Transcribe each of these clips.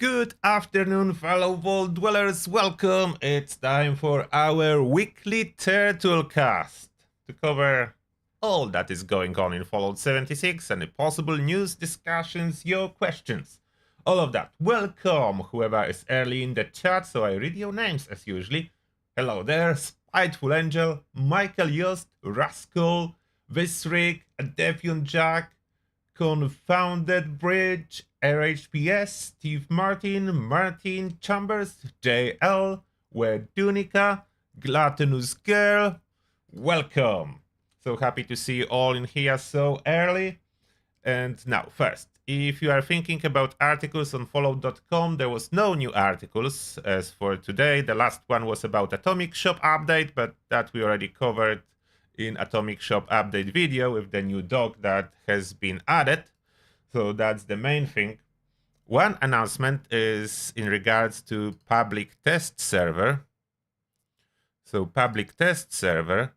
Good afternoon, fellow Vault Dwellers. Welcome. It's time for our weekly Turtlecast to cover all that is going on in Fallout 76 and the possible news, discussions, your questions. All of that. Welcome, whoever is early in the chat, so I read your names as usually. Hello there, Spiteful Angel, Michael Yost, Rascal, Visric, Deviant Jack, Confounded Bridge, RHPS, Steve Martin, Martin Chambers, JL, Wedunica, Gluttonous Girl. Welcome. So happy to see you all in here so early. And now, first, if you are thinking about articles on Fallout.com, there was no new articles as for today. The last one was about Atomic Shop update, but that we already covered in Atomic Shop update video with the new dog that has been added. So that's the main thing. One announcement is in regards to public test server. So public test server,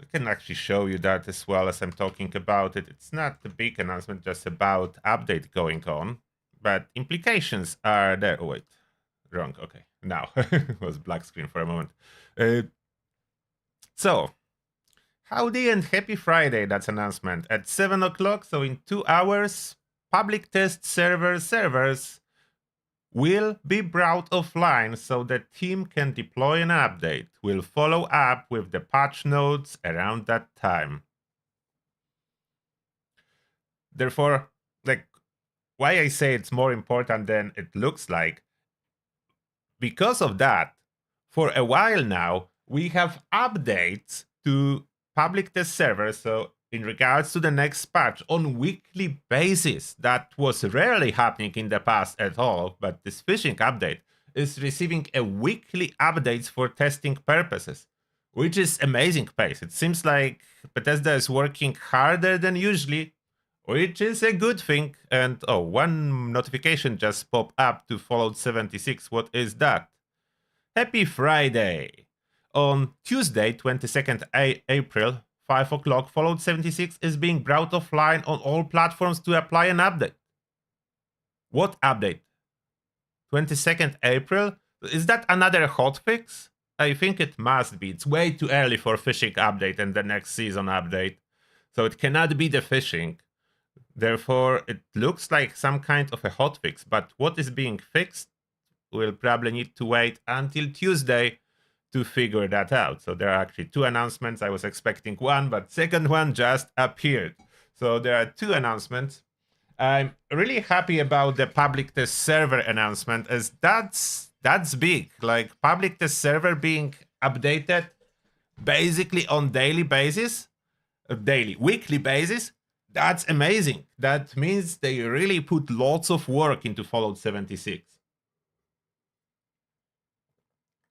I can actually show you that as well as I'm talking about it. It's not a big announcement, just about update going on, but implications are there. Oh wait, wrong. Okay, now it was black screen for a moment. So, howdy and happy Friday, that's announcement. At 7 o'clock, so in 2 hours, public test servers will be brought offline so the team can deploy an update. We'll follow up with the patch notes around that time. Therefore, why I say it's more important than it looks like, because of that, for a while now, we have updates to public test servers, so in regards to the next patch on weekly basis. That was rarely happening in the past at all, but this phishing update is receiving a weekly updates for testing purposes, which is amazing pace. It seems like Bethesda is working harder than usually, which is a good thing. And oh, one notification just popped up to Fallout 76. What is that? Happy Friday! On Tuesday, 22nd April, 5 o'clock, Fallout 76 is being brought offline on all platforms to apply an update. What update? 22nd April? Is that another hotfix? I think it must be. It's way too early for phishing update and the next season update. So it cannot be the phishing. Therefore, it looks like some kind of a hotfix. But what is being fixed? We'll probably need to wait until Tuesday to figure that out. So there are actually two announcements. I was expecting one, but second one just appeared. So there are two announcements. I'm really happy about the public test server announcement, as that's big. Like public test server being updated basically on weekly basis. That's amazing. That means they really put lots of work into Fallout 76.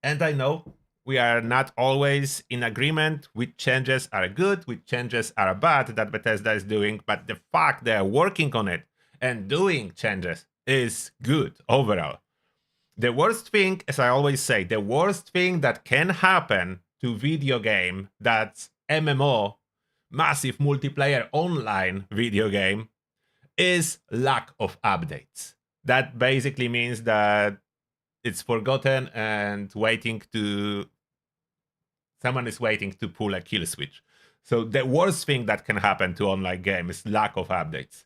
And I know we are not always in agreement which changes are good, which changes are bad that Bethesda is doing, but the fact they are working on it and doing changes is good overall. The worst thing, as I always say, the worst thing that can happen to video game that's MMO, massive multiplayer online video game, is lack of updates. That basically means that it's forgotten and someone is waiting to pull a kill switch. So the worst thing that can happen to online game is lack of updates.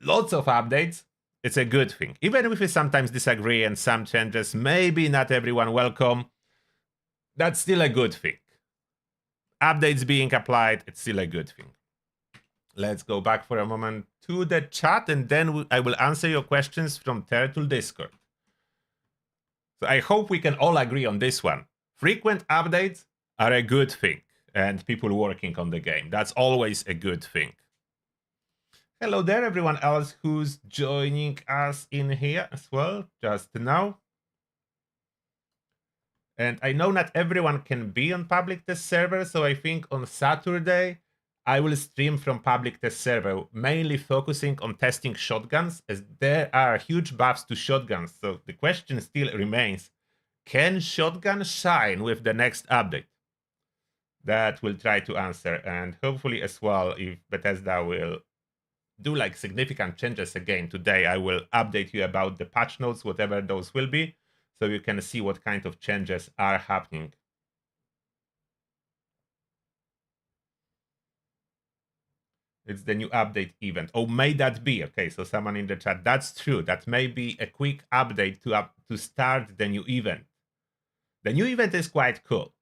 Lots of updates, it's a good thing. Even if we sometimes disagree and some changes, maybe not everyone welcome, that's still a good thing. Updates being applied, it's still a good thing. Let's go back for a moment to the chat, and then I will answer your questions from Turtle Discord. So I hope we can all agree on this one. Frequent updates are a good thing, and people working on the game, that's always a good thing. Hello there, everyone else who's joining us in here as well, just now. And I know not everyone can be on public test server, so I think on Saturday, I will stream from public test server, mainly focusing on testing shotguns, as there are huge buffs to shotguns. So the question still remains, can shotgun shine with the next update? That we'll try to answer, and hopefully as well, if Bethesda will do like significant changes again today, I will update you about the patch notes, whatever those will be, so you can see what kind of changes are happening. It's the new update event. Oh, may that be? Okay, so someone in the chat, that's true. That may be a quick update to start the new event. The new event is quite cool.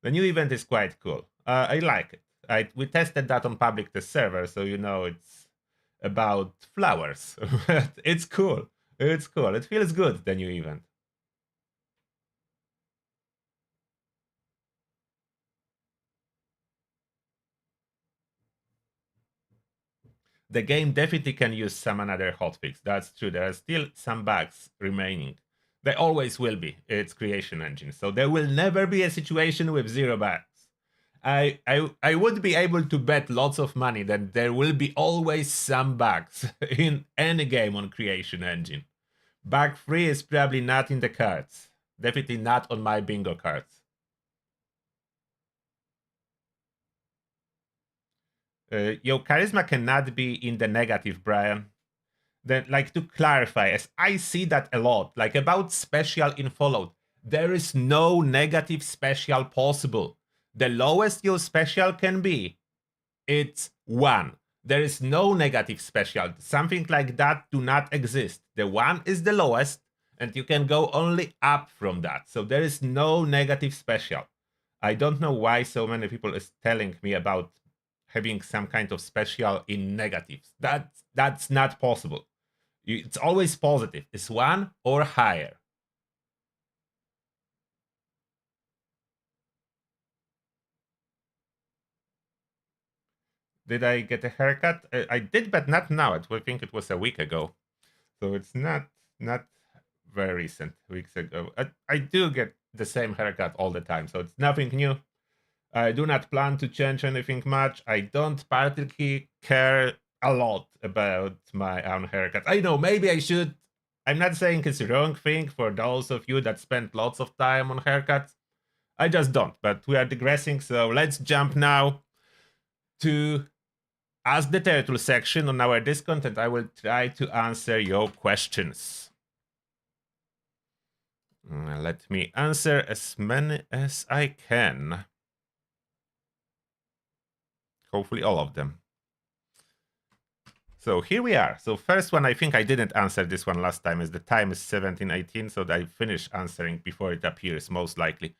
The new event is quite cool. I like it. We tested that on public test server, so you know it's about flowers. It's cool. It's cool. It feels good, the new event. The game definitely can use some another hotfix. That's true. There are still some bugs remaining. There always will be. It's creation engine. So there will never be a situation with 0 bugs. I would be able to bet lots of money that there will be always some bugs in any game on creation engine. Bug free is probably not in the cards. Definitely not on my bingo cards. Your charisma cannot be in the negative, Brian. Then, like, to clarify, as I see that a lot, like about special in Fallout, there is no negative special possible. The lowest your special can be, it's 1. There is no negative special. Something like that do not exist. The 1 is the lowest, and you can go only up from that. So there is no negative special. I don't know why so many people is telling me about having some kind of special in negatives. That's not possible. It's always positive. It's 1 or higher. Did I get a haircut? I did, but not now. I think it was a week ago. So it's not very recent, weeks ago. I do get the same haircut all the time, so it's nothing new. I do not plan to change anything much. I don't particularly care a lot about my own haircut. I know, maybe I should. I'm not saying it's a wrong thing for those of you that spend lots of time on haircuts. I just don't, but we are digressing, so let's jump now to Ask the Turtle section on our Discord, and I will try to answer your questions. Let me answer as many as I can. Hopefully all of them. So here we are. So first one, I think I didn't answer this one last time, as the time is 17:18, so I finish answering before it appears, most likely.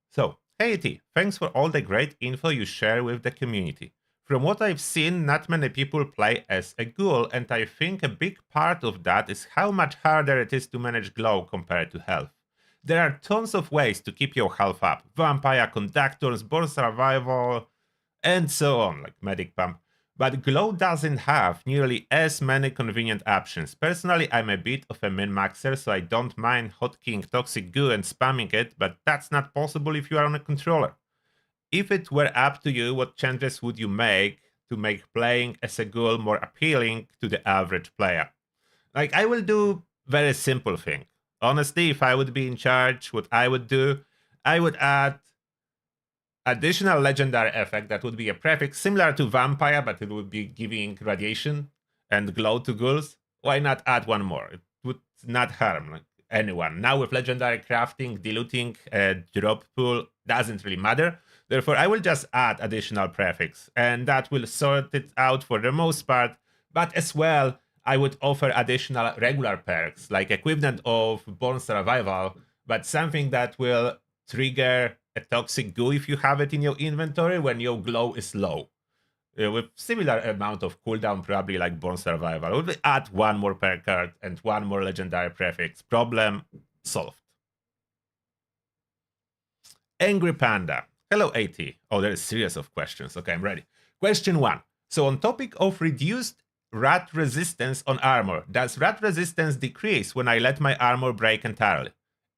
So, hey T, thanks for all the great info you share with the community. From what I've seen, not many people play as a ghoul, and I think a big part of that is how much harder it is to manage glow compared to health. There are tons of ways to keep your health up. Vampire, conductors, born survival, and so on, like medic pump. But glow doesn't have nearly as many convenient options. Personally, I'm a bit of a min-maxer, so I don't mind hotkeying toxic goo and spamming it, but that's not possible if you are on a controller. If it were up to you, what changes would you make to make playing as a ghoul more appealing to the average player? Like, I will do very simple thing. Honestly, if I would be in charge, what I would do, I would add additional legendary effect that would be a prefix similar to vampire, but it would be giving radiation and glow to ghouls. Why not add one more? It would not harm anyone. Now with legendary crafting, diluting a drop pool doesn't really matter. Therefore, I will just add additional prefix, and that will sort it out for the most part. But as well, I would offer additional regular perks, like equivalent of Born Survival, but something that will trigger a toxic goo if you have it in your inventory when your glow is low. With similar amount of cooldown, probably like Born Survival. We'll add one more perk card and one more legendary prefix. Problem solved. Angry Panda. Hello, AT. Oh, there's a series of questions. Okay, I'm ready. Question 1. So on topic of reduced rat resistance on armor, does rat resistance decrease when I let my armor break entirely?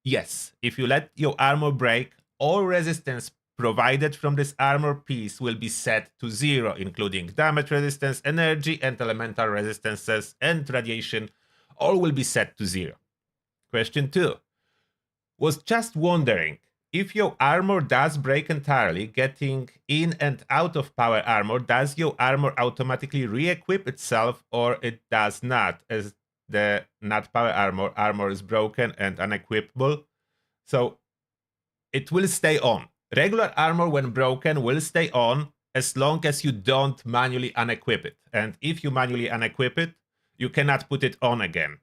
Yes, if you let your armor break, all resistance provided from this armor piece will be set to 0, including damage resistance, energy, and elemental resistances, and radiation. All will be set to 0. Question 2. Was just wondering, if your armor does break entirely, getting in and out of power armor, does your armor automatically re-equip itself, or it does not, as the not power armor is broken and unequipable? So it will stay on. Regular armor, when broken, will stay on as long as you don't manually unequip it. And if you manually unequip it, you cannot put it on again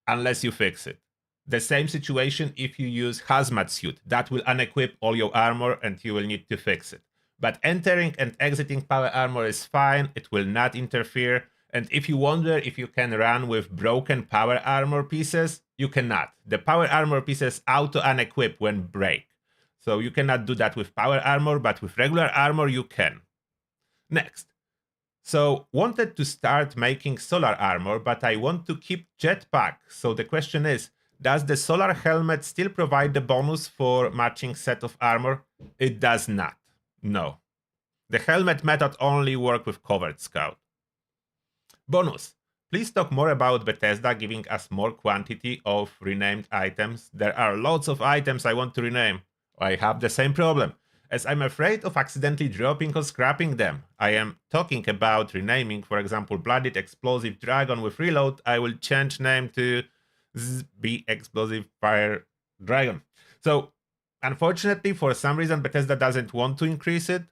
unless you fix it. The same situation if you use hazmat suit. That will unequip all your armor and you will need to fix it. But entering and exiting power armor is fine. It will not interfere. And if you wonder if you can run with broken power armor pieces, you cannot. The power armor pieces auto unequip when break. So you cannot do that with power armor, but with regular armor you can. Next. So wanted to start making solar armor, but I want to keep jetpack. So the question is, does the solar helmet still provide the bonus for matching set of armor? It does not. No. The helmet method only works with covered scout. Bonus. Please talk more about Bethesda giving us more quantity of renamed items. There are lots of items I want to rename. I have the same problem, as I'm afraid of accidentally dropping or scrapping them. I am talking about renaming, for example, Blooded Explosive Dragon with Reload. I will change name to be Explosive Fire Dragon. So, unfortunately, for some reason, Bethesda doesn't want to increase it.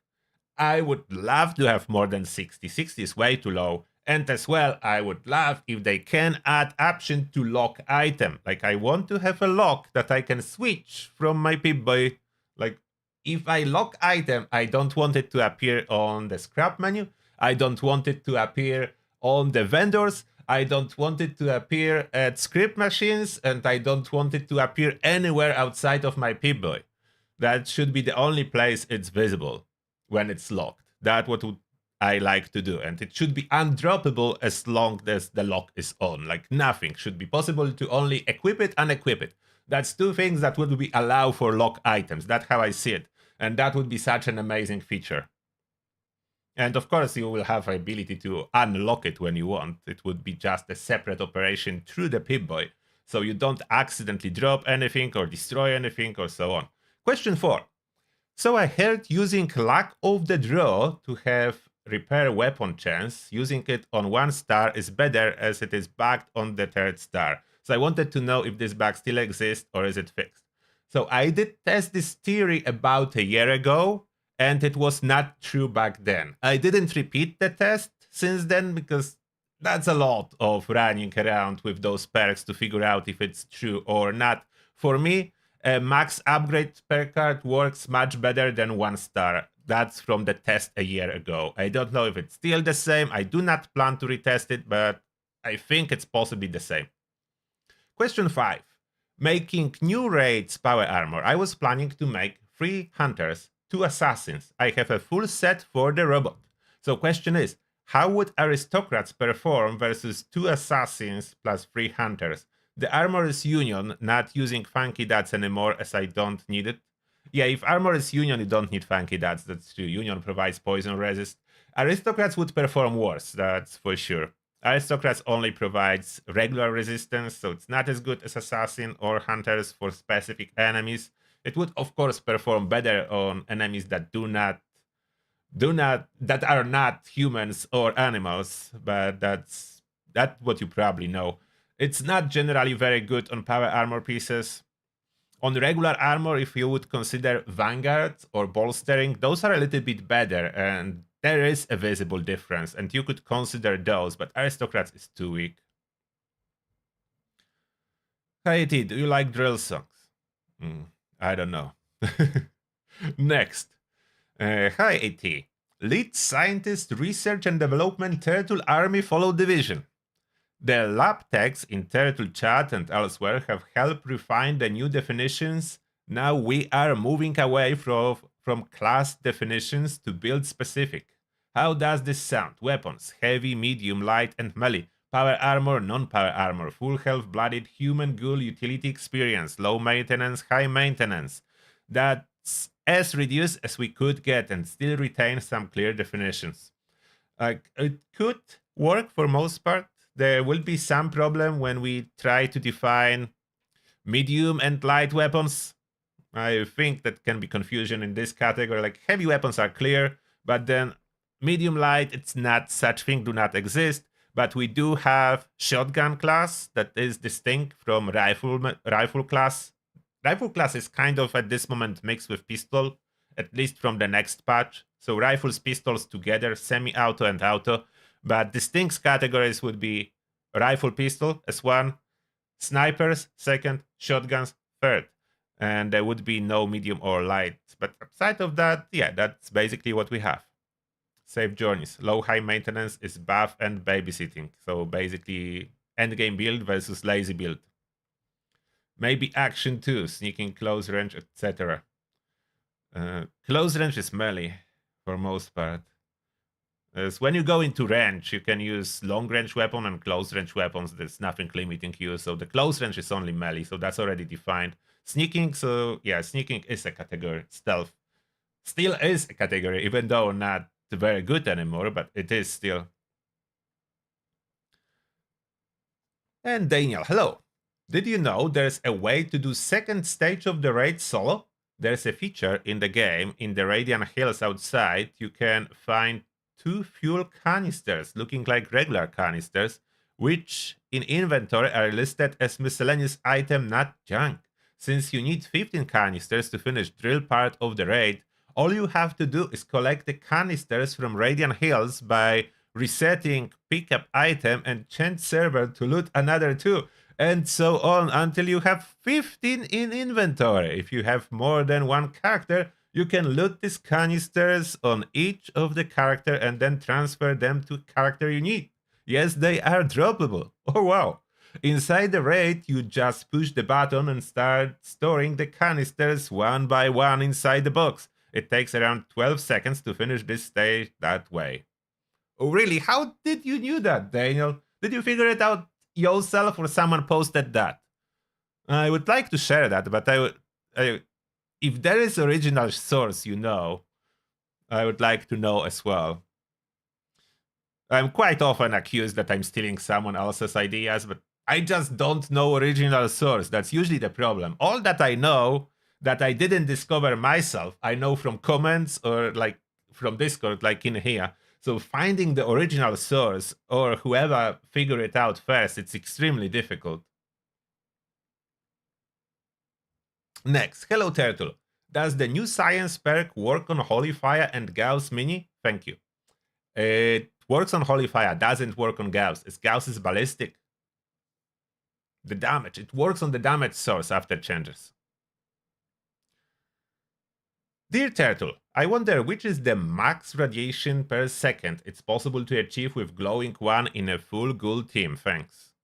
I would love to have more than 60. 60 is way too low. And as well, I would love if they can add option to lock item. Like, I want to have a lock that I can switch from my Pip-Boy. Like, if I lock item, I don't want it to appear on the scrap menu. I don't want it to appear on the vendors. I don't want it to appear at script machines. And I don't want it to appear anywhere outside of my Pip-Boy. That should be the only place it's visible when it's locked. That's what I like to do. And it should be undroppable as long as the lock is on. Like, nothing should be possible to only equip it, unequip it. That's two things that would be allowed for lock items. That's how I see it. And that would be such an amazing feature. And of course, you will have the ability to unlock it when you want. It would be just a separate operation through the Pip-Boy, so you don't accidentally drop anything or destroy anything or so on. Question 4. So I heard using luck of the draw to have repair weapon chance, using it on 1 star is better as it is bugged on the 3rd star. So I wanted to know if this bug still exists or is it fixed. So I did test this theory about a year ago, and it was not true back then. I didn't repeat the test since then because that's a lot of running around with those perks to figure out if it's true or not. For me, a max upgrade perk card works much better than 1 star. That's from the test a year ago. I don't know if it's still the same. I do not plan to retest it, but I think it's possibly the same. Question 5. Making new raids power armor. I was planning to make 3 hunters, 2 assassins. I have a full set for the robot. So question is, how would aristocrats perform versus 2 assassins plus 3 hunters? The armor is union, not using funky dots anymore as I don't need it. Yeah, if armor is union, you don't need funky dots. That's true. Union provides poison resist. Aristocrats would perform worse, that's for sure. Aristocrats only provides regular resistance, so it's not as good as assassin or hunters for specific enemies. It would, of course, perform better on enemies that that are not humans or animals, but that's what you probably know. It's not generally very good on power armor pieces. On regular armor, if you would consider Vanguard or Bolstering, those are a little bit better, and there is a visible difference, and you could consider those, but Aristocrats is too weak. Hi, IT, do you like drill songs? I don't know. Next. Hi, IT. Lead Scientist Research and Development Turtle Army Follow Division. The lab techs in Turtle Chat and elsewhere have helped refine the new definitions. Now we are moving away from class definitions to build specific. How does this sound? Weapons, heavy, medium, light, and melee. Power armor, non-power armor, full health, blooded, human, ghoul, utility experience, low maintenance, high maintenance. That's as reduced as we could get and still retain some clear definitions. It could work for most part. There will be some problem when we try to define medium and light weapons. I think that can be confusion in this category. Like heavy weapons are clear, but then medium light, it's not, such thing do not exist. But we do have shotgun class that is distinct from rifle class. Rifle class is kind of at this moment mixed with pistol, at least from the next patch. So rifles, pistols together, semi-auto and auto. But distinct categories would be rifle, pistol as one, snipers second, shotguns third, and there would be no medium or light. But aside of that, yeah, that's basically what we have. Safe journeys. Low high maintenance is buff and babysitting. So basically endgame build versus lazy build. Maybe action too, sneaking, close range, etc. Close range is melee for most part. As when you go into range, you can use long range weapon and close range weapons. There's nothing limiting you. So the close range is only melee, so that's already defined. Sneaking, so yeah, sneaking is a category. Stealth still is a category, even though not very good anymore, but it is still. And Daniel, hello. Did you know there's a way to do second stage of the raid solo? There's a feature in the game, in the Radiant Hills outside, you can find 2 fuel canisters looking like regular canisters, which in inventory are listed as miscellaneous item, not junk. Since you need 15 canisters to finish drill part of the raid, all you have to do is collect the canisters from Radiant Hills by resetting pickup item and change server to loot another 2, and so on until you have 15 in inventory. If you have more than one character, you can loot these canisters on each of the character and then transfer them to character you need. Yes, they are droppable. Oh wow. Inside the raid, you just push the button and start storing the canisters one by one inside the box. It takes around 12 seconds to finish this stage that way. Oh, really? How did you knew that, Daniel? Did you figure it out yourself or someone posted that? I would like to share that, but if there is original source, I would like to know as well. I'm quite often accused that I'm stealing someone else's ideas, but I just don't know original source. That's usually the problem. All that I know that I didn't discover myself, I know from comments or like from Discord, like in here. So finding the original source or whoever figured it out first, it's extremely difficult. Next, hello Turtle. Does the new science perk work on Holy Fire and Gauss Mini? Thank you. It works on Holy Fire, doesn't work on Gauss. Gauss is ballistic. The damage, it works on the damage source after changes. Dear Turtle, I wonder which is the max radiation per second it's possible to achieve with glowing one in a full Ghoul team. Thanks.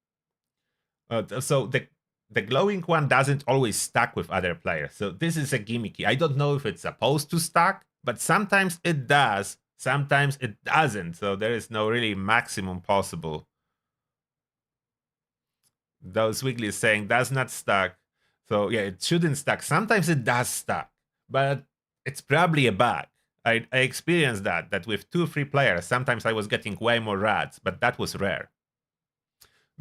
So the glowing one doesn't always stack with other players. So this is a gimmicky. I don't know if it's supposed to stack, but sometimes it does. Sometimes it doesn't. So there is no really maximum possible. Those Wiggly is saying does not stack. So yeah, it shouldn't stack. Sometimes it does stack, but it's probably a bug. I experienced that with 2-3 players, sometimes I was getting way more rads, but that was rare.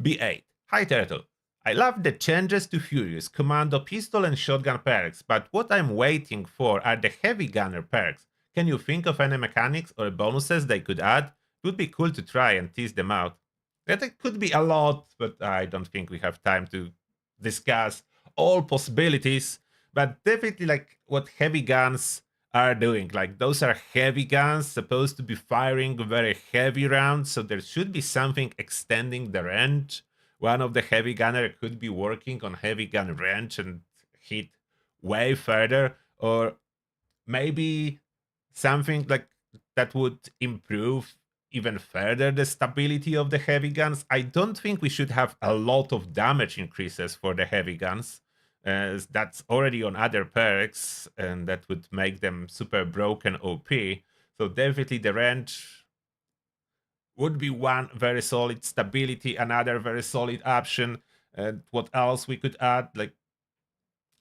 B8. Hi Turtle. I love the changes to Furious, Commando, Pistol and Shotgun perks, but what I'm waiting for are the Heavy Gunner perks. Can you think of any mechanics or bonuses they could add? It would be cool to try and tease them out. That could be a lot, but I don't think we have time to discuss all possibilities. But definitely like what heavy guns are doing. Like those are heavy guns supposed to be firing very heavy rounds, so there should be something extending the range. One of the heavy gunner could be working on heavy gun range and hit way further, or maybe something like that would improve even further the stability of the heavy guns. I don't think we should have a lot of damage increases for the heavy guns, as that's already on other perks, and that would make them super broken OP. So definitely the range would be one very solid, stability another very solid option. And what else we could add? Like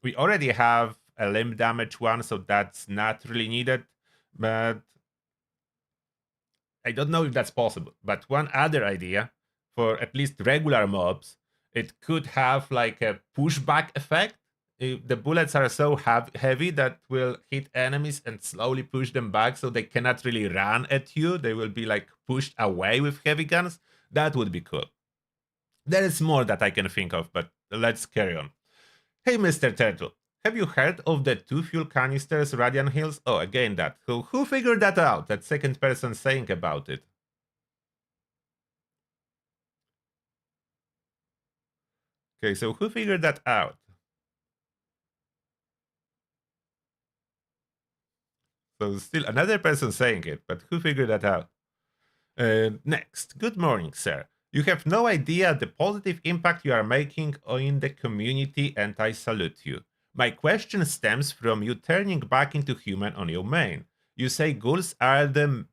we already have a limb damage one, so that's not really needed. But I don't know if that's possible. But one other idea for at least regular mobs, it could have like a pushback effect. the bullets are so heavy that will hit enemies and slowly push them back, so they cannot really run at you. They will be like pushed away with heavy guns. That would be cool. There is more that I can think of, but let's carry on. Hey, Mr. Turtle, have you heard of the 2 fuel canisters Radium Hills? Oh, again that. Who figured that out? That second person saying about it. Okay, so who figured that out? So still another person saying it, but who figured that out? Next, good morning, sir. You have no idea the positive impact you are making in the community, and I salute you. My question stems from you turning back into human on your main. You say ghouls are the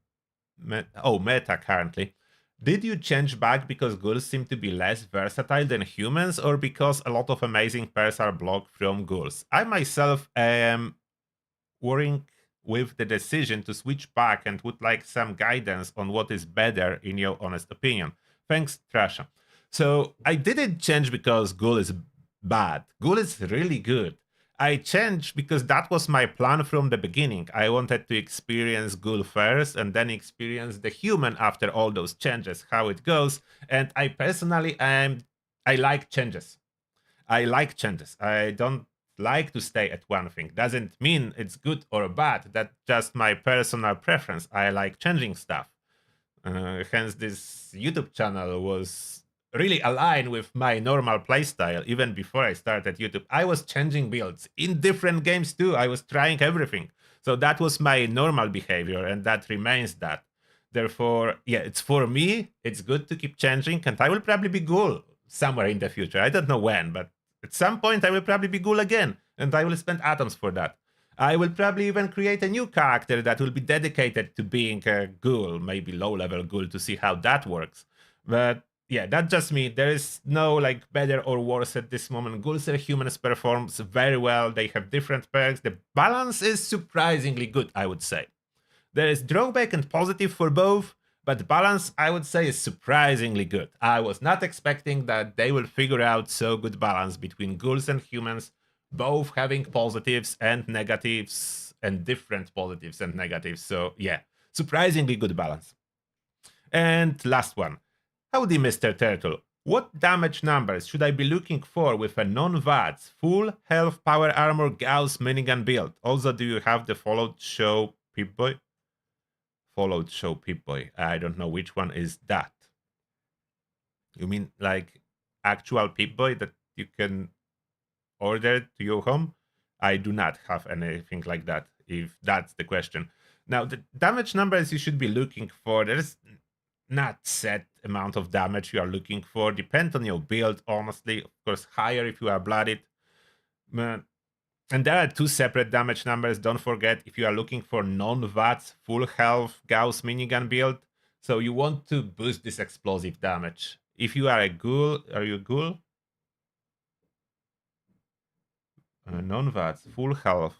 meta currently. Did you change back because ghouls seem to be less versatile than humans, or because a lot of amazing pairs are blocked from ghouls? I myself am worrying with the decision to switch back and would like some guidance on what is better in your honest opinion. Thanks, Trasha. So I didn't change because Ghoul is bad. Ghoul is really good. I changed because that was my plan from the beginning. I wanted to experience Ghoul first and then experience the human after all those changes, how it goes. And I personally I like changes. I like changes. I don't like to stay at one thing. Doesn't mean it's good or bad. That's just my personal preference. I like changing stuff. Hence, this YouTube channel was really aligned with my normal playstyle. Even before I started YouTube, I was changing builds in different games too. I was trying everything. So that was my normal behavior, and that remains that. Therefore, yeah, it's for me. It's good to keep changing, and I will probably be Ghoul somewhere in the future. I don't know when, but at some point I will probably be Ghoul again, and I will spend atoms for that. I will probably even create a new character that will be dedicated to being a ghoul, maybe low-level ghoul, to see how that works. But yeah, that's just me. There is no like better or worse at this moment. Ghouls and humans performs very well. They have different perks. The balance is surprisingly good, I would say. There is drawback and positive for both, but balance, I would say, is surprisingly good. I was not expecting that they will figure out so good balance between ghouls and humans, both having positives and negatives and different positives and negatives. So yeah, surprisingly good balance. And last one. Howdy, Mr. Turtle. What damage numbers should I be looking for with a non-VATS, full health power armor Gauss minigun build? Also, do you have the followed show Pip-Boy? Followed show Pip-Boy. I don't know which one is that. You mean like actual Pip-Boy that you can order to your home? I do not have anything like that, if that's the question. Now, the damage numbers you should be looking for, there's not set amount of damage you are looking for. Depend on your build, honestly. Of course, higher if you are blooded. And there are 2 separate damage numbers. Don't forget, if you are looking for non-VATS, full health Gauss minigun build, so you want to boost this explosive damage. If you are a ghoul, are you a ghoul? Non-VATS, full health.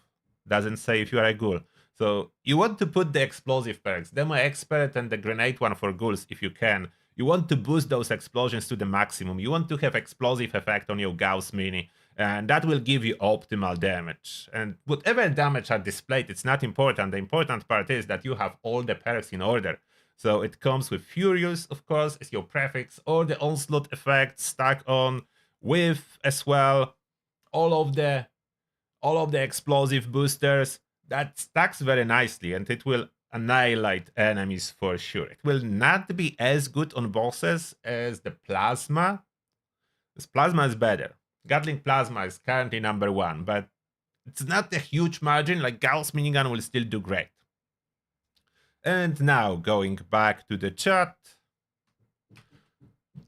Doesn't say if you are a ghoul. So you want to put the explosive perks, Demo Expert and the grenade one for ghouls if you can. You want to boost those explosions to the maximum. You want to have explosive effect on your Gauss mini, and that will give you optimal damage. And whatever damage are displayed, it's not important. The important part is that you have all the perks in order. So it comes with Furious, of course, as your prefix, or the Onslaught effect stack on with as well all of the explosive boosters. That stacks very nicely, and it will annihilate enemies for sure. It will not be as good on bosses as the plasma. This plasma is better. Gatling plasma is currently number 1, but it's not a huge margin. Like Gauss minigun will still do great. And now going back to the chat.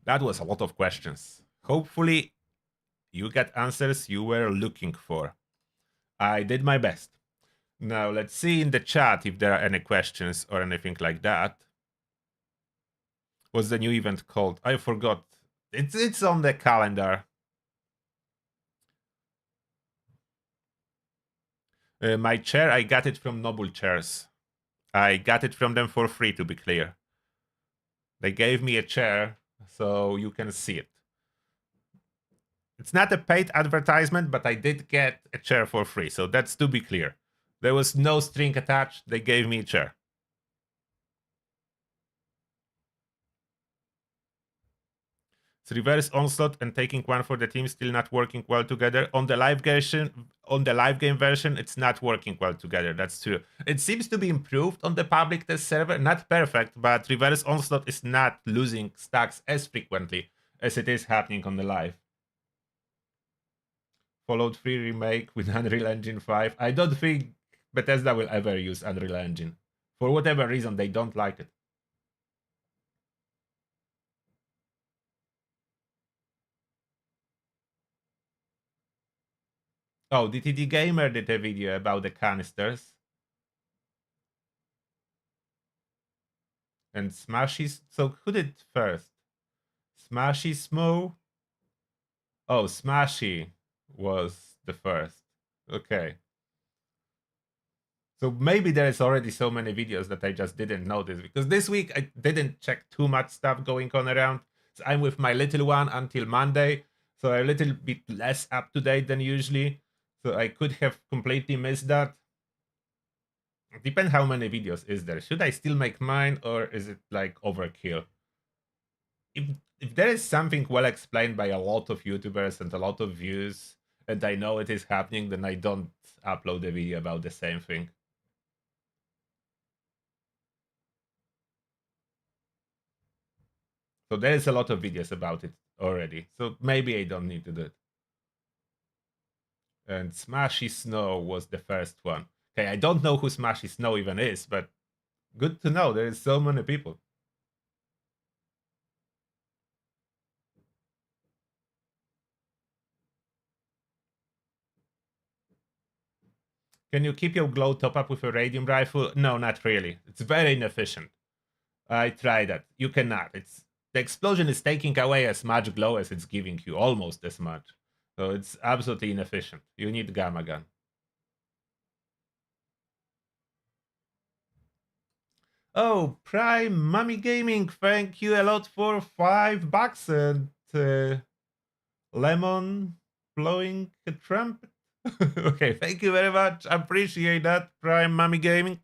That was a lot of questions. Hopefully you got answers you were looking for. I did my best. Now let's see in the chat if there are any questions or anything like that. What's the new event called? I forgot. It's on the calendar. My chair, I got it from Noble Chairs. I got it from them for free, to be clear. They gave me a chair so you can see it. It's not a paid advertisement, but I did get a chair for free. So that's to be clear. There was no string attached. They gave me a chair. It's reverse onslaught and taking one for the team still not working well together. On the live game version, it's not working well together. That's true. It seems to be improved on the public test server. Not perfect, but reverse onslaught is not losing stacks as frequently as it is happening on the live. Fallout 3 remake with Unreal Engine 5. I don't think Bethesda will ever use Unreal Engine. For whatever reason, they don't like it. Oh, DTD Gamer did a video about the canisters. And Smashy. So who did first? Smashy Smo? Oh, Smashy was the first. Okay. So maybe there is already so many videos that I just didn't notice because this week I didn't check too much stuff going on around. So I'm with my little one until Monday, so I'm a little bit less up to date than usually. So I could have completely missed that. Depends how many videos is there. Should I still make mine or is it like overkill? If there is something well explained by a lot of YouTubers and a lot of views, and I know it is happening, then I don't upload a video about the same thing. So there is a lot of videos about it already. So maybe I don't need to do it. And Smashy Snow was the first one. Okay, I don't know who Smashy Snow even is, but good to know. There is so many people. Can you keep your glow top up with a radium rifle? No, not really. It's very inefficient. I tried that. You cannot. It's the explosion is taking away as much glow as it's giving you, almost as much. So it's absolutely inefficient. You need gamma gun. Oh, Prime Mummy Gaming, thank you a lot for $5 and Lemon blowing a trumpet. Okay, thank you very much. I appreciate that, Prime Mummy Gaming.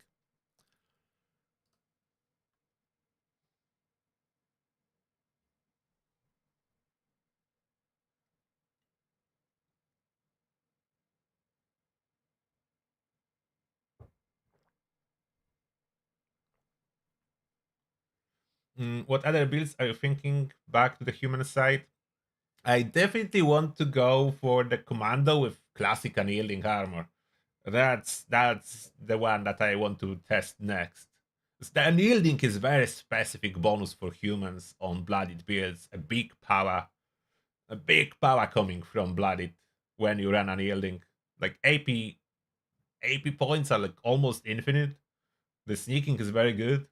What other builds are you thinking back to the human side? I definitely want to go for the commando with classic unyielding armor. That's the one that I want to test next. The unyielding is very specific bonus for humans on blooded builds. A big power coming from blooded when you run unyielding. Like AP points are like almost infinite. The sneaking is very good.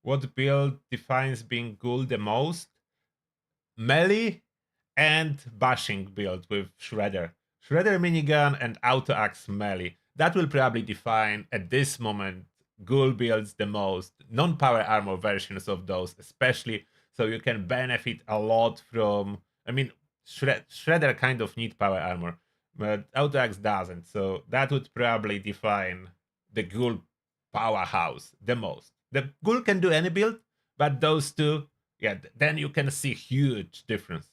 What build defines being Ghoul the most? Melee and bashing build with Shredder. Shredder minigun and auto axe melee. That will probably define at this moment Ghoul builds the most. Non-power armor versions of those, especially, so you can benefit a lot from. I mean, Shredder kind of need power armor, but auto axe doesn't. So that would probably define the Ghoul powerhouse the most. The Ghoul can do any build, but those two, yeah, then you can see huge difference.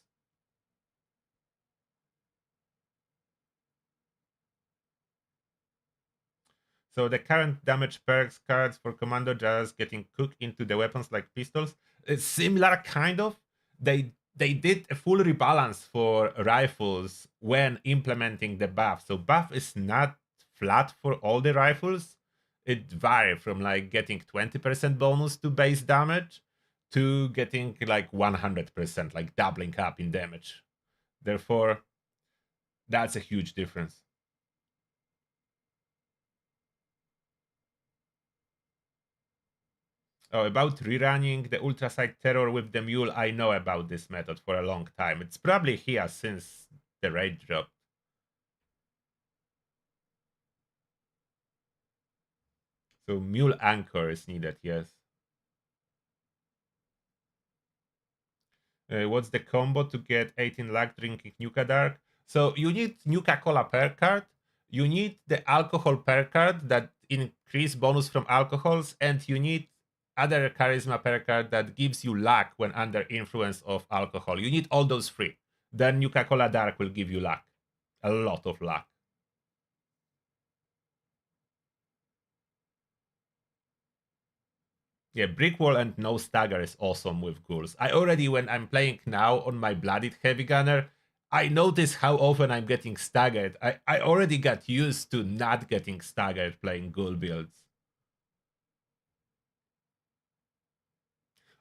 So the current damage perks cards for Commando just getting cooked into the weapons like pistols. It's similar kind of. They did a full rebalance for rifles when implementing the buff. So buff is not flat for all the rifles. It varies from like getting 20% bonus to base damage to getting like 100%, like doubling up in damage. Therefore, that's a huge difference. Oh, about rerunning the Ultraside Terror with the Mule, I know about this method for a long time. It's probably here since the raid drop. So mule anchor is needed, yes. What's the combo to get 18 luck drinking Nuka Dark? So you need Nuka Cola Perk card, you need the alcohol Perk card that increase bonus from alcohols, and you need other charisma Perk card that gives you luck when under influence of alcohol. You need all those three. Then Nuka Cola Dark will give you luck. A lot of luck. Yeah, Brick Wall and No Stagger is awesome with ghouls. I already, when I'm playing now on my Blooded Heavy Gunner, I notice how often I'm getting staggered. I already got used to not getting staggered playing ghoul builds.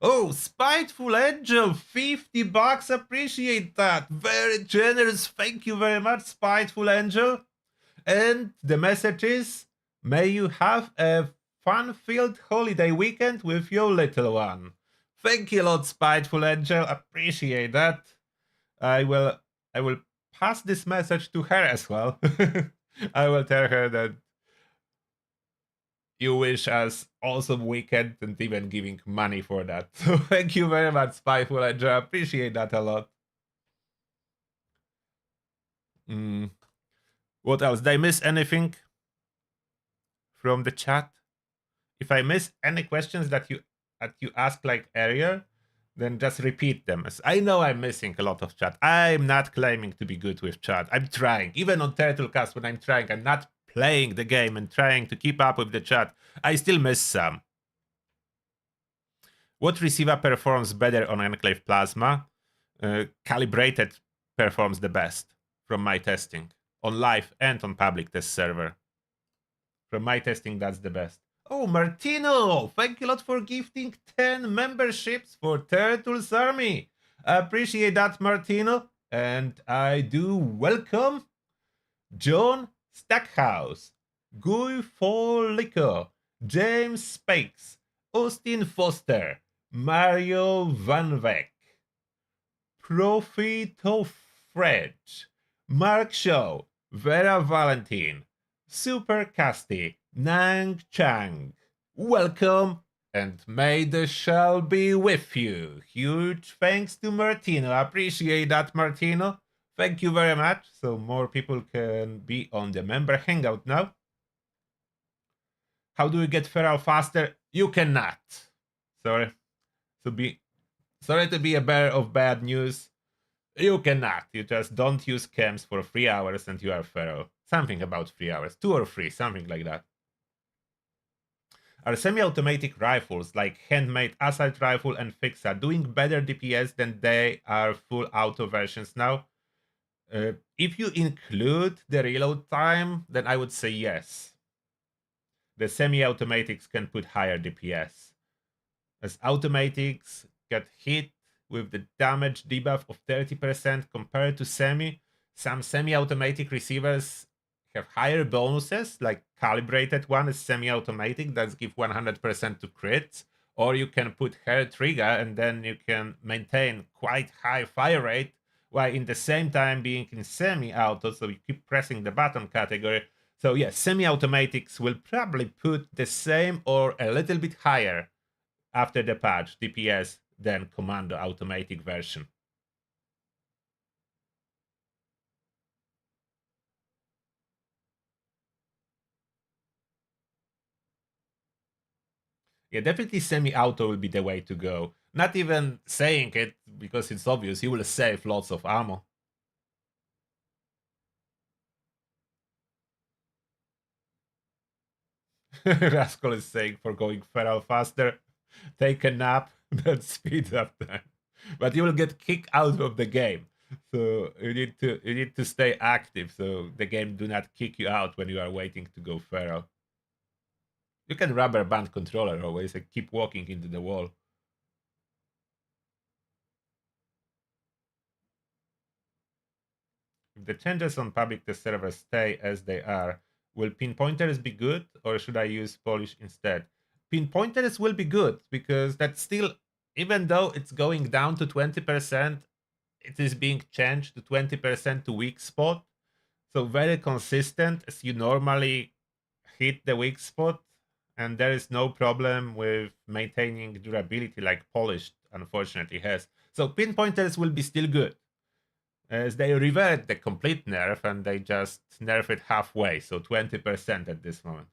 Oh, Spiteful Angel, 50 bucks, appreciate that. Very generous, thank you very much, Spiteful Angel. And the message is, may you have a fun-filled holiday weekend with your little one. Thank you, Lord Spiteful Angel. Appreciate that. I will pass this message to her as well. I will tell her that you wish us awesome weekend and even giving money for that. So thank you very much, Spiteful Angel. I appreciate that a lot. What else? Did I miss anything from the chat? If I miss any questions that you asked like earlier, then just repeat them. As I know I'm missing a lot of chat. I'm not claiming to be good with chat. I'm trying. Even on Turtlecast, when I'm trying, I'm not playing the game and trying to keep up with the chat. I still miss some. What receiver performs better on Enclave Plasma? Calibrated performs the best from my testing on live and on public test server. From my testing, that's the best. Oh, Martino! Thank you a lot for gifting 10 memberships for Turtles Army. I appreciate that, Martino. And I do welcome John Stackhouse, Guy Folico, James Spakes, Austin Foster, Mario Van Veck, Profito Fred, Mark Shaw, Vera Valentin, Super Casty, Nang Chang. Welcome, and may the shell be with you. Huge thanks to Martino. I appreciate that, Martino. Thank you very much. So more people can be on the member hangout now. How do we get feral faster? You cannot. Sorry. Sorry to be a bearer of bad news. You cannot. You just don't use chems for 3 hours and you are feral. Something about 3 hours. 2 or 3, something like that. Are semi-automatic rifles like handmade assault rifle and fixa doing better DPS than they are full auto versions now? If you include the reload time, then I would say yes. The semi-automatics can put higher DPS, as automatics get hit with the damage debuff of 30% compared to semi. Some semi-automatic receivers have higher bonuses, like calibrated one is semi-automatic, that give 100% to crits, or you can put hair trigger and then you can maintain quite high fire rate while in the same time being in semi-auto, so you keep pressing the button category. So yes, semi-automatics will probably put the same or a little bit higher after the patch DPS than Commando automatic version. Yeah, definitely semi-auto will be the way to go. Not even saying it because it's obvious, you will save lots of ammo. Rascal is saying for going feral faster, take a nap, that speeds up time. But you will get kicked out of the game. So you need to stay active so the game do not kick you out when you are waiting to go feral. You can rubber band controller always and keep walking into the wall. If the changes on public test servers stay as they are, will pinpointers be good or should I use polish instead? Pinpointers will be good because that's still, even though it's going down to 20%, it is being changed to 20% to weak spot. So very consistent as you normally hit the weak spot and there is no problem with maintaining durability like polished unfortunately has. So pinpointers will be still good, as they revert the complete nerf and they just nerf it halfway, so 20% at this moment.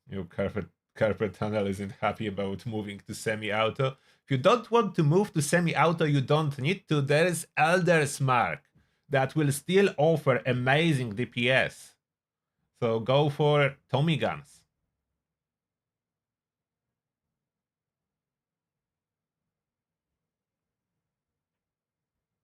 Your carpet tunnel isn't happy about moving to semi-auto. If you don't want to move to semi-auto, you don't need to. There is Elder's Mark that will still offer amazing DPS. So go for Tommy guns.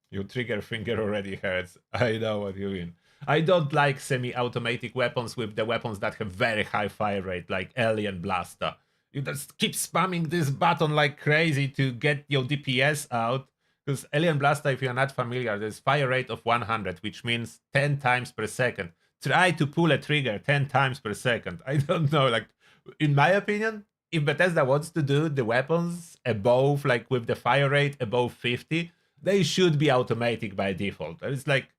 Your trigger finger already hurts. I know what you mean. I don't like semi-automatic weapons with the weapons that have very high fire rate, like Alien Blaster. You just keep spamming this button like crazy to get your DPS out. Because Alien Blaster, if you're not familiar, there's fire rate of 100, which means 10 times per second. Try to pull a trigger 10 times per second. I don't know, like, in my opinion, if Bethesda wants to do the weapons above, like with the fire rate above 50, they should be automatic by default. It's like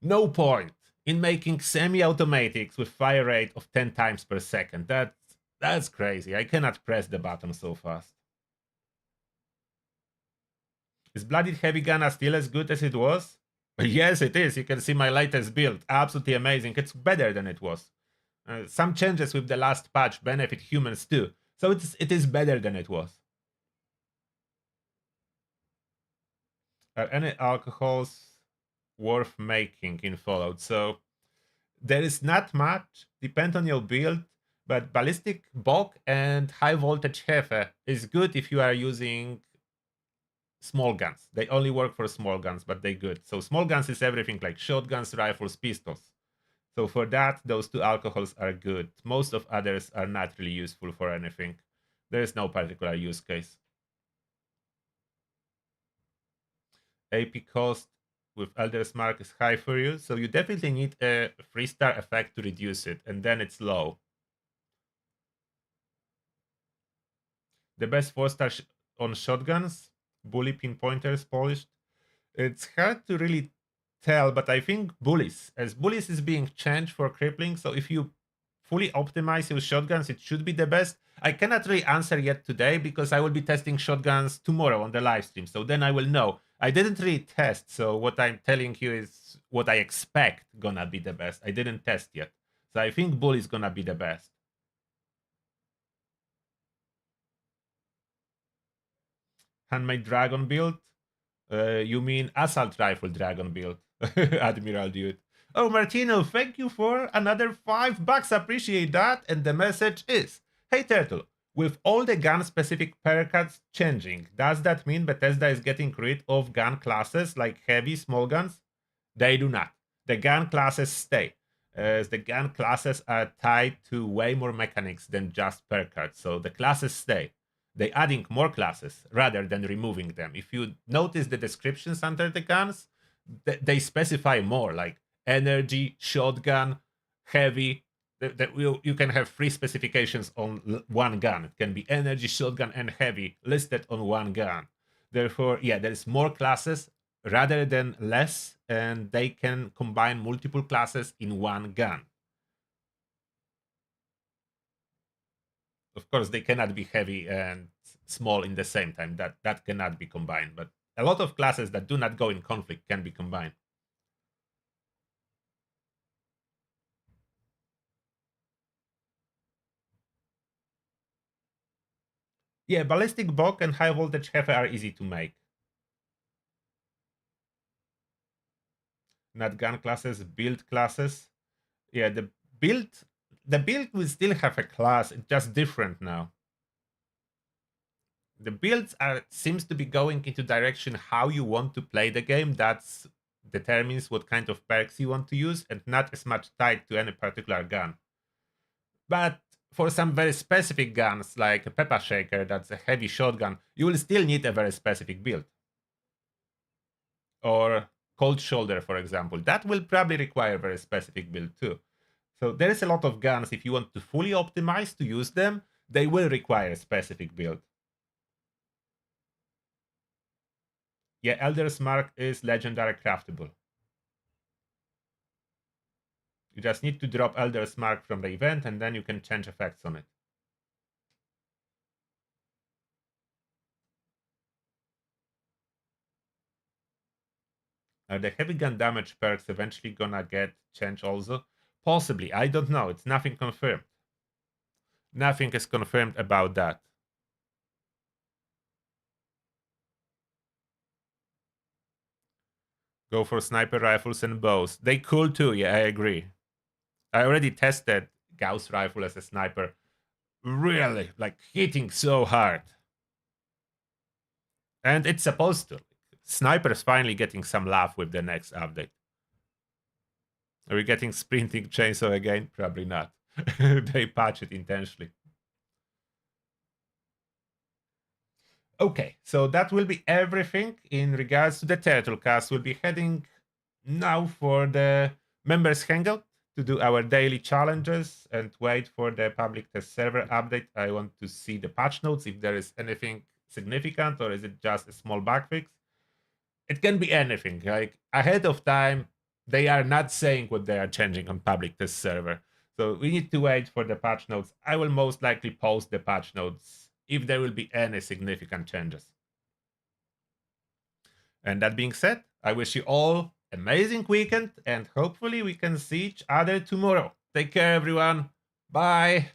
no point in making semi-automatics with fire rate of 10 times per second. That's crazy. I cannot press the button so fast. Is Blooded Heavy Gunna still as good as it was? Yes, it is. You can see my latest build. Absolutely amazing. It's better than it was. Some changes with the last patch benefit humans too. So it is better than it was. Are any alcohols worth making in Fallout? So there is not much, depend on your build, but ballistic bulk and high voltage hefe is good if you are using small guns. They only work for small guns, but they good. So small guns is everything like shotguns, rifles, pistols. So for that, those two alcohols are good. Most of others are not really useful for anything. There is no particular use case. AP cost with Elder's Mark is high for you, so you definitely need a 3-star effect to reduce it, and then it's low. The best 4-star on shotguns, bully pinpointers polished. It's hard to really tell, but I think bullies, as bullies is being changed for crippling, so if you fully optimize your shotguns, it should be the best. I cannot really answer yet today because I will be testing shotguns tomorrow on the live stream, so then I will know. I didn't really test, so what I'm telling you is what I expect gonna be the best. I didn't test yet, so I think bully is gonna be the best. Handmade dragon build. You mean assault rifle dragon build, Admiral Dude. Oh, Martino, thank you for another $5. Appreciate that. And the message is, hey Turtle, with all the gun-specific perk cards changing, does that mean Bethesda is getting rid of gun classes like heavy, small guns? They do not. The gun classes stay, as the gun classes are tied to way more mechanics than just perk cards. So the classes stay. They adding more classes rather than removing them. If you notice the descriptions under the guns, they specify more, like energy, shotgun, heavy. You can have 3 specifications on one gun. It can be energy, shotgun, and heavy listed on one gun. Therefore, yeah, there's more classes rather than less, and they can combine multiple classes in one gun. Of course, they cannot be heavy and small in the same time. That cannot be combined. But a lot of classes that do not go in conflict can be combined. Yeah, ballistic bulk and high voltage hefe are easy to make. Not gun classes, build classes. Yeah, the build will still have a class. It's just different now. The builds are seems to be going into direction how you want to play the game. That's determines what kind of perks you want to use, and not as much tied to any particular gun. But for some very specific guns, like a Peppa Shaker, that's a heavy shotgun, you will still need a very specific build. Or Cold Shoulder, for example, that will probably require a very specific build too. So there is a lot of guns, if you want to fully optimize to use them, they will require a specific build. Yeah, Elder's Mark is legendary craftable. You just need to drop Elder's Mark from the event, and then you can change effects on it. Are the heavy gun damage perks eventually gonna get changed also? Possibly, I don't know. It's nothing confirmed. Nothing is confirmed about that. Go for sniper rifles and bows. They cool too, yeah, I agree. I already tested Gauss rifle as a sniper. Really, like hitting so hard. And it's supposed to. Sniper's finally getting some laugh with the next update. Are we getting sprinting chainsaw again? Probably not. They patch it intentionally. Okay, so that will be everything in regards to the Turtlecast. We'll be heading now for the members hangout to do our daily challenges and wait for the public test server update. I want to see the patch notes, if there is anything significant or is it just a small bug fix. It can be anything. Like ahead of time, they are not saying what they are changing on public test server. So we need to wait for the patch notes. I will most likely post the patch notes if there will be any significant changes. And that being said, I wish you all amazing weekend and hopefully we can see each other tomorrow. Take care, everyone. Bye.